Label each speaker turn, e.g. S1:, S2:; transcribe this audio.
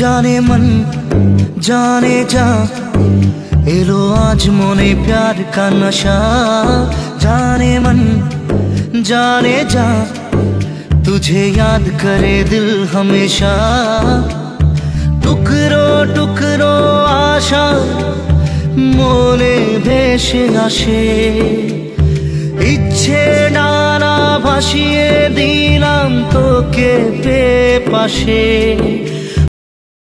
S1: जाने मन जाने जा एलो आज मोने प्यार का नशा। जाने मन जाने जा तुझे याद करे दिल हमेशा। टुकरो टुकरो आशा मोने भेसे आसे इच्छे डाना भासिए दिलाम तोके पे पाशे।